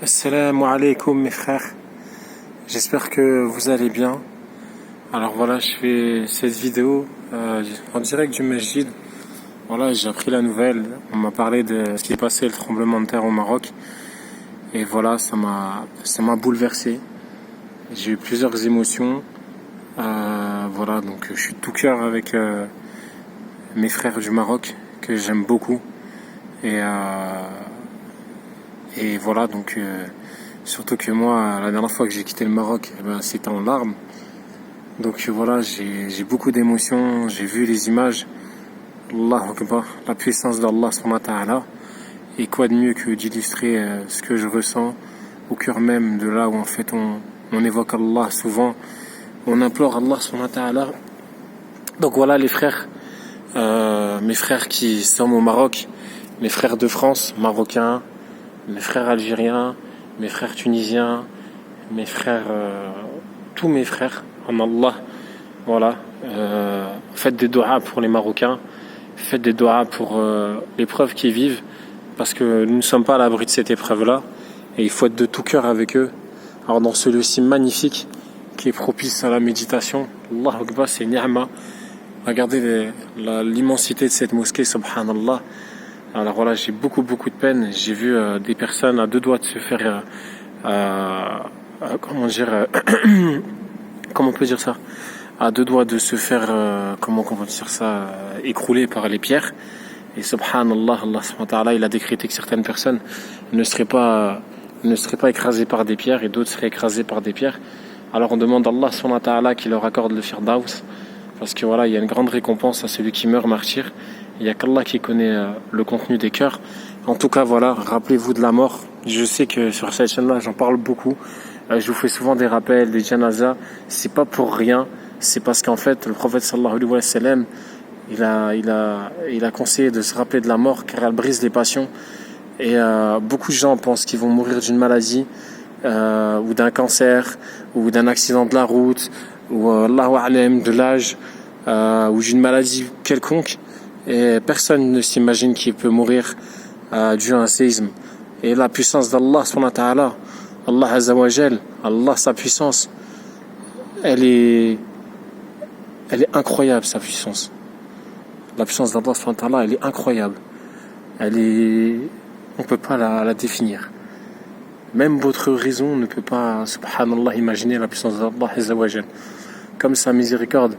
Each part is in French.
Assalamu alaikum mes frères, j'espère que vous allez bien. Alors voilà, je fais cette vidéo en direct du Masjid. Voilà, j'ai appris la nouvelle, on m'a parlé de ce qui est passé, le tremblement de terre au Maroc. Et voilà, ça m'a bouleversé. J'ai eu plusieurs émotions. Voilà, donc je suis de tout cœur avec mes frères du Maroc, que j'aime beaucoup. Et, et voilà, donc surtout que moi, la dernière fois que j'ai quitté le Maroc, c'était en larmes. Donc voilà, j'ai beaucoup d'émotions, j'ai vu les images. Allahu Akbar, la puissance d'Allah subhanahu wa ta'ala. Et quoi de mieux que d'illustrer ce que je ressens au cœur même de là où en fait on évoque Allah souvent, on implore Allah subhanahu wa ta'ala. Donc voilà les frères, mes frères qui sont au Maroc, mes frères de France, marocains, mes frères algériens, mes frères tunisiens, mes frères, tous mes frères en Allah. Voilà, faites des doigts pour les Marocains, faites des doigts pour l'épreuve qu'ils vivent, parce que nous ne sommes pas à l'abri de cette épreuve-là, et il faut être de tout cœur avec eux. Alors dans ce lieu-ci magnifique, qui est propice à la méditation, Allahu Akbar, c'est ni'ma. Regardez l'immensité de cette mosquée, subhanallah. Alors voilà, j'ai beaucoup de peine. J'ai vu des personnes à deux doigts de se faire, comment dire, comment on peut dire ça, à deux doigts de se faire, comment on peut dire ça, écrouler par les pierres. Et subhanallah, Allah subhanahu wa ta'ala, il a décrété que certaines personnes ne seraient pas écrasées par des pierres et d'autres seraient écrasées par des pierres. Alors on demande à Allah subhanahu wa ta'ala qu'il leur accorde le firdaus, parce que voilà, il y a une grande récompense à celui qui meurt martyr. Il n'y a qu'Allah qui connaît le contenu des cœurs. En tout cas, voilà, rappelez-vous de la mort. Je sais que sur cette chaîne-là, j'en parle beaucoup. Je vous fais souvent des rappels, des janazas. C'est pas pour rien. C'est parce qu'en fait, le prophète sallallahu alayhi wa sallam, il a conseillé de se rappeler de la mort, car elle brise les passions. Et beaucoup de gens pensent qu'ils vont mourir d'une maladie, ou d'un cancer, ou d'un accident de la route, ou Allahu a'lam, de l'âge, ou d'une maladie quelconque. Et personne ne s'imagine qu'il peut mourir dû à un séisme. Et la puissance d'Allah subhanahu wa ta'ala, Allah azza wa jal, Allah, sa puissance, elle est incroyable, sa puissance. La puissance d'Allah subhanahu wa ta'ala, elle est incroyable. On peut pas la définir. Même votre raison ne peut pas, subhanallah, imaginer la puissance d'Allah azza wa jal. Comme sa miséricorde,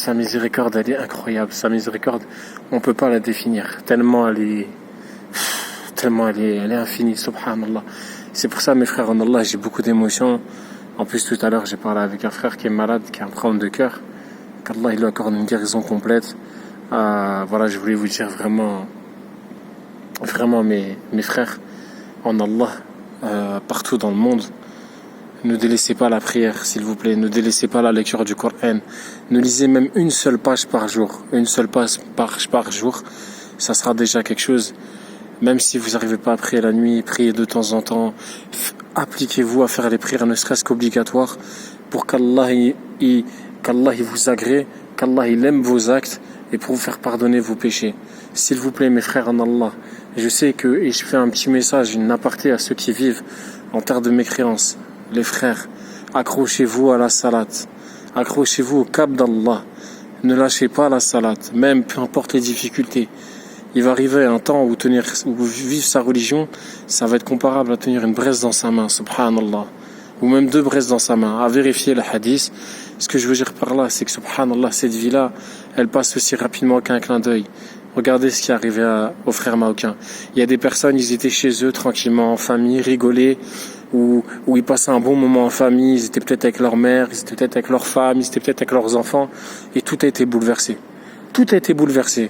elle est incroyable. Sa miséricorde, on peut pas la définir. Tellement elle est infinie, subhanallah. C'est pour ça, mes frères en Allah, j'ai beaucoup d'émotions. En plus, tout à l'heure, j'ai parlé avec un frère qui est malade, qui a un problème de cœur. Qu'Allah, il lui accorde une guérison complète. Voilà, je voulais vous dire vraiment, mes frères en Allah, partout dans le monde. Ne délaissez pas la prière, s'il vous plaît. Ne délaissez pas la lecture du Coran. Ne lisez même une seule page par jour. Une seule page par jour. Ça sera déjà quelque chose. Même si vous n'arrivez pas à prier la nuit, priez de temps en temps. Appliquez-vous à faire les prières, ne serait-ce qu'obligatoires, pour qu'Allah il vous agrée, qu'Allah il aime vos actes et pour vous faire pardonner vos péchés. S'il vous plaît, mes frères en Allah, je sais que, et je fais un petit message, une aparté à ceux qui vivent en terre de mécréance. Les frères, accrochez-vous à la salat, accrochez-vous au cap d'Allah, ne lâchez pas la salat, même peu importe les difficultés. Il va arriver un temps où vivre sa religion, ça va être comparable à tenir une braise dans sa main, subhanallah, ou même deux braises dans sa main, à vérifier le hadith. Ce que je veux dire par là, c'est que subhanallah, cette vie-là, elle passe aussi rapidement qu'un clin d'œil. Regardez ce qui est arrivé aux frères marocains. Il y a des personnes, ils étaient chez eux tranquillement, en famille, rigolaient, où ils passaient un bon moment en famille, ils étaient peut-être avec leur mère, ils étaient peut-être avec leur femme, ils étaient peut-être avec leurs enfants, et tout a été bouleversé. Tout a été bouleversé.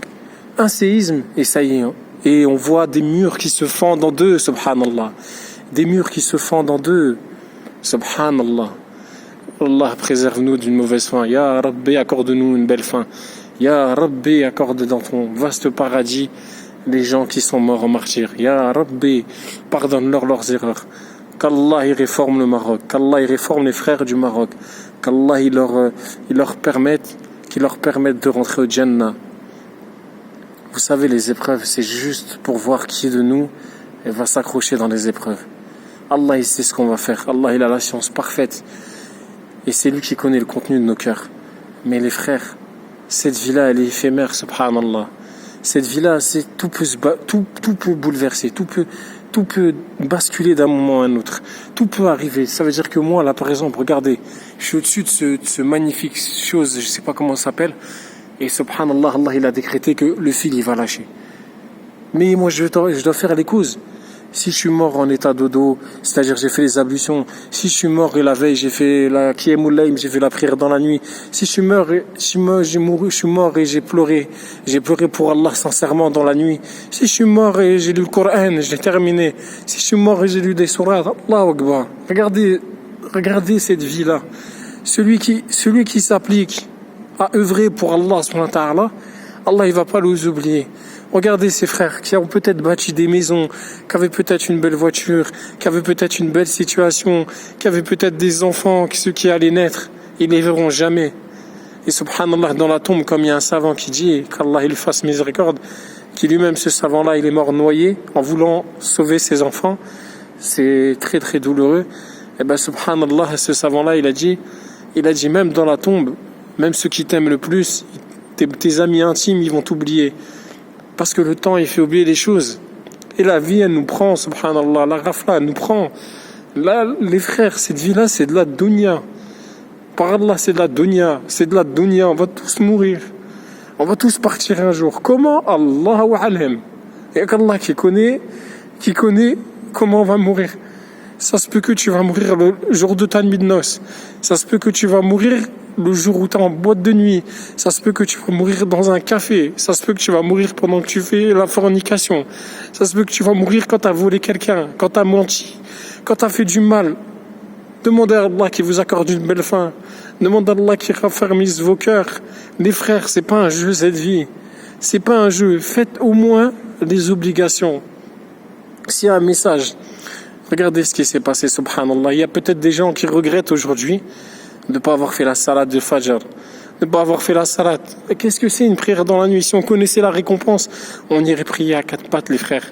Un séisme, et ça y est. Et on voit des murs qui se fendent en deux, subhanallah. Des murs qui se fendent en deux, subhanallah. Allah préserve-nous d'une mauvaise fin. Ya Rabbi, accorde-nous une belle fin. Ya Rabbi, accorde dans ton vaste paradis les gens qui sont morts en martyrs. Ya Rabbi, pardonne-leur leurs erreurs. Qu'Allah y réforme le Maroc, qu'Allah y réforme les frères du Maroc, qu'Allah il leur permette de rentrer au Jannah. Vous savez, les épreuves, c'est juste pour voir qui de nous et va s'accrocher dans les épreuves. Allah, il sait ce qu'on va faire. Allah, il a la science parfaite. Et c'est lui qui connaît le contenu de nos cœurs. Mais les frères, cette vie-là, elle est éphémère, subhanallah. Cette vie-là, tout peut bouleverser, tout peut basculer d'un moment à un autre. Tout peut arriver. Ça veut dire que moi, là, par exemple, regardez, je suis au-dessus de ce magnifique chose, je sais pas comment ça s'appelle, et subhanallah, Allah, il a décrété que le fil, il va lâcher. Mais moi, je dois faire les causes. Si je suis mort en état dodo, c'est-à-dire j'ai fait les ablutions, si je suis mort et la veille j'ai fait la Qiyamul Layl, j'ai fait la prière dans la nuit, si je suis mort et j'ai pleuré pour Allah sincèrement dans la nuit, si je suis mort et j'ai lu le Coran, je l'ai terminé, si je suis mort et j'ai lu des sourates, Allahu Akbar. Regardez cette vie-là. Celui qui s'applique à œuvrer pour Allah subhanahu wa ta'ala, Allah il va pas les oublier. Regardez ces frères qui ont peut-être bâti des maisons, qui avaient peut-être une belle voiture, qui avaient peut-être une belle situation, qui avaient peut-être des enfants, ceux qui allaient naître, ils ne les verront jamais. Et subhanallah, dans la tombe, comme il y a un savant qui dit, qu'Allah il lui fasse miséricorde, qui lui-même, ce savant-là, il est mort noyé en voulant sauver ses enfants, c'est très très douloureux. Et ben subhanallah, ce savant-là, il a dit même dans la tombe, même ceux qui t'aiment le plus, tes amis intimes, ils vont t'oublier. Parce que le temps, il fait oublier les choses. Et la vie, elle nous prend, subhanallah, la rafla, elle nous prend. Là, les frères, cette vie-là, c'est de la dunya. Par Allah, c'est de la dunya. C'est de la dunya. On va tous mourir. On va tous partir un jour. Comment? Allahu alam. Il y a qu'Allah qui connaît comment on va mourir. Ça se peut que tu vas mourir le jour de ta nuit de noces. Ça se peut que tu vas mourir le jour où tu es en boîte de nuit. Ça se peut que tu vas mourir dans un café. Ça se peut que tu vas mourir pendant que tu fais la fornication. Ça se peut que tu vas mourir quand tu as volé quelqu'un, quand tu as menti, quand tu as fait du mal. Demandez à Allah qui vous accorde une belle fin. Demandez à Allah qui raffermisse vos cœurs. Les frères, c'est pas un jeu cette vie. C'est pas un jeu. Faites au moins des obligations. S'il y a un message, regardez ce qui s'est passé, subhanallah. Il y a peut-être des gens qui regrettent aujourd'hui de ne pas avoir fait la salade de Fajr, de ne pas avoir fait la salade. Et qu'est-ce que c'est une prière dans la nuit? Si on connaissait la récompense, on irait prier à quatre pattes, les frères.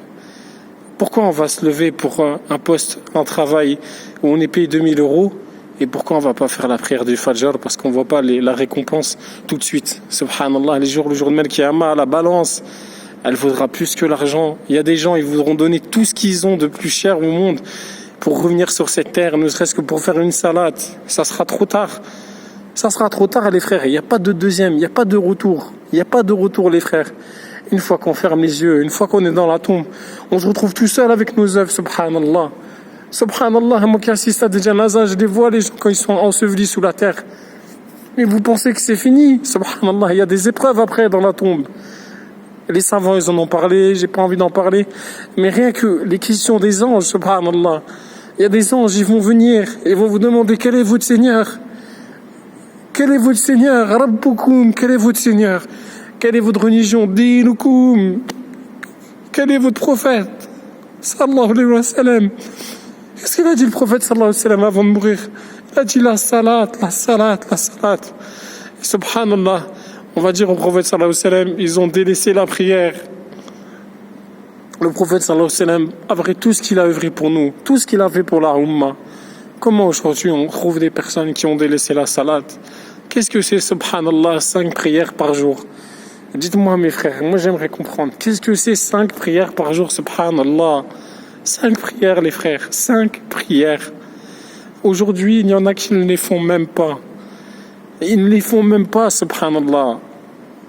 Pourquoi on va se lever pour un poste, un travail où on est payé 2000 €, et pourquoi on va pas faire la prière du Fajr parce qu'on voit pas la récompense tout de suite? Subhanallah, le jour de Al-Qiyamah, la balance, elle vaudra plus que l'argent. Il y a des gens, ils voudront donner tout ce qu'ils ont de plus cher au monde pour revenir sur cette terre, ne serait-ce que pour faire une salade. Ça sera trop tard. Ça sera trop tard, les frères. Il n'y a pas de deuxième, il n'y a pas de retour. Il n'y a pas de retour, les frères. Une fois qu'on ferme les yeux, une fois qu'on est dans la tombe, on se retrouve tout seul avec nos œuvres, subhanallah. Subhanallah, moi qui assiste à des janazas, je les vois, les gens, quand ils sont ensevelis sous la terre. Mais vous pensez que c'est fini? Subhanallah, il y a des épreuves après dans la tombe. Les savants, ils en ont parlé, j'ai pas envie d'en parler. Mais rien que les questions des anges, subhanallah. Il y a des anges, ils vont venir et vont vous demander quel est votre Seigneur. Quel est votre Seigneur? Rabbukum, quel est votre Seigneur? Quelle est votre religion? Dinukum. Quel est votre prophète? Sallallahu alayhi wa sallam. Qu'est-ce qu'il a dit le prophète sallallahu alayhi wa sallam avant de mourir? Il a dit la salat, la salat, la salat. Et subhanallah, on va dire au prophète sallallahu alayhi wa sallam, ils ont délaissé la prière. Le prophète sallallahu alayhi wa sallam, après tout ce qu'il a œuvré pour nous, tout ce qu'il a fait pour la Ummah, comment aujourd'hui on trouve des personnes qui ont délaissé la salat? Qu'est-ce que c'est, subhanallah, 5 prières par jour? Dites-moi mes frères, moi j'aimerais comprendre. Qu'est-ce que c'est 5 prières par jour, subhanallah? 5 prières les frères, 5 prières. Aujourd'hui, il y en a qui ne les font même pas. Ils ne les font même pas, subhanallah.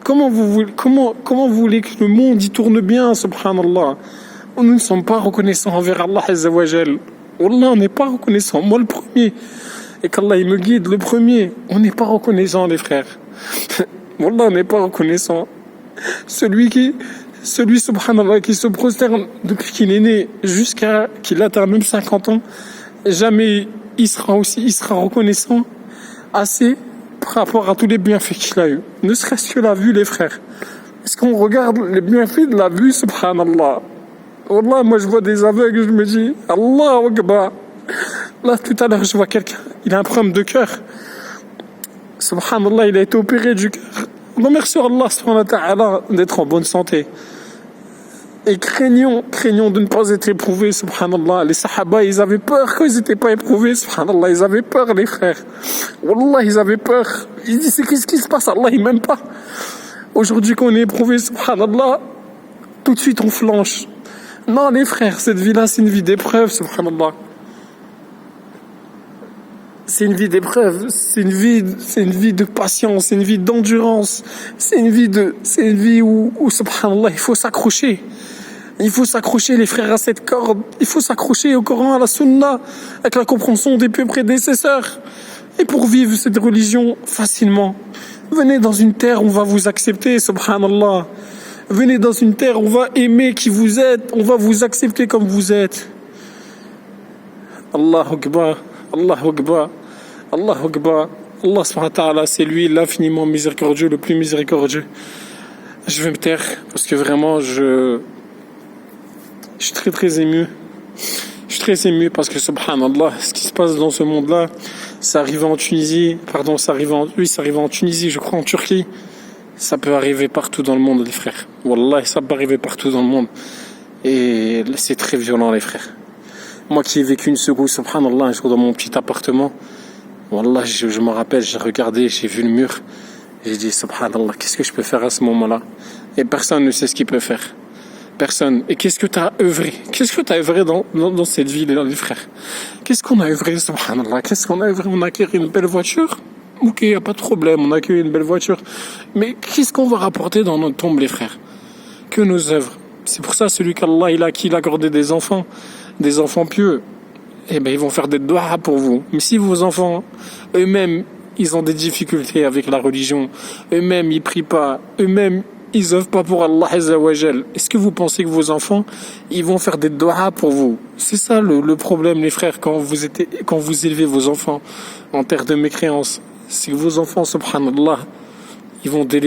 Comment vous voulez que le monde y tourne bien, subhanallah? Nous ne sommes pas reconnaissants envers Allah Azza wa Jal. Wallah, on n'est pas reconnaissant. Moi le premier. Et qu'Allah il me guide le premier. On n'est pas reconnaissant les frères. Wallah, on n'est pas reconnaissant. Celui subhanallah qui se prosterne depuis qu'il est né jusqu'à qu'il atteint même 50 ans, jamais il sera reconnaissant assez par rapport à tous les bienfaits qu'il a eu. Ne serait-ce que la vue, les frères. Est-ce qu'on regarde les bienfaits de la vue, subhanallah? Wallah, moi je vois des aveugles, je me dis, Allahu Akbar. Là, tout à l'heure, je vois quelqu'un, il a un problème de cœur. Subhanallah, il a été opéré du cœur. On remercie Allah subhanahu wa ta'ala d'être en bonne santé. Et craignons de ne pas être éprouvés, subhanallah. Les sahaba, ils avaient peur qu'ils n'étaient pas éprouvés, subhanallah. Ils avaient peur, les frères. Wallah, ils avaient peur. Ils disaient, qu'est-ce qui se passe? Allah, il m'aime pas. Aujourd'hui qu'on est éprouvé, subhanallah, tout de suite on flanche. Non, les frères, cette vie-là, c'est une vie d'épreuve, subhanallah. C'est une vie d'épreuve, c'est une vie de patience, c'est une vie d'endurance, c'est une vie où, subhanallah, il faut s'accrocher. Il faut s'accrocher, les frères, à cette corde. Il faut s'accrocher au Coran, à la Sunna, avec la compréhension des plus prédécesseurs. Et pour vivre cette religion facilement. Venez dans une terre où on va vous accepter, subhanallah. Venez dans une terre où on va aimer qui vous êtes, on va vous accepter comme vous êtes. Allahu Akbar, Allahu Akbar, Allahu Akbar. Allah subhanahu wa ta'ala, c'est lui l'infiniment miséricordieux, le plus miséricordieux. Je vais me taire parce que vraiment je suis très ému. Je suis très ému parce que subhanallah, ce qui se passe dans ce monde-là, ça arrive en Tunisie, ça arrive en Tunisie, je crois en Turquie. Ça peut arriver partout dans le monde, les frères. Wallah, ça peut arriver partout dans le monde. Et c'est très violent, les frères. Moi qui ai vécu une seconde, subhanallah, un jour dans mon petit appartement, wallah, je me rappelle, j'ai regardé, j'ai vu le mur, et j'ai dit, subhanallah, qu'est-ce que je peux faire à ce moment-là? Et personne ne sait ce qu'il peut faire. Personne. Et qu'est-ce que tu as œuvré? Qu'est-ce que tu as œuvré dans cette vie-là, les frères? Qu'est-ce qu'on a œuvré, subhanallah? Qu'est-ce qu'on a œuvré? On a acquis une belle voiture? Ok, y a pas de problème, on a acquis une belle voiture. Mais qu'est-ce qu'on va rapporter dans notre tombe, les frères? Que nos œuvres. C'est pour ça, celui qu'Allah, il a accordé des enfants pieux, eh ben, ils vont faire des doigts pour vous. Mais si vos enfants, eux-mêmes, ils ont des difficultés avec la religion, eux-mêmes, ils prient pas, eux-mêmes, ils œuvrent pas pour Allah Azza wa Jal. Est-ce que vous pensez que vos enfants, ils vont faire des doigts pour vous? C'est ça le problème, les frères, quand vous élevez vos enfants en terre de mécréance. C'est que vos enfants, subhanallah, ils vont délaisser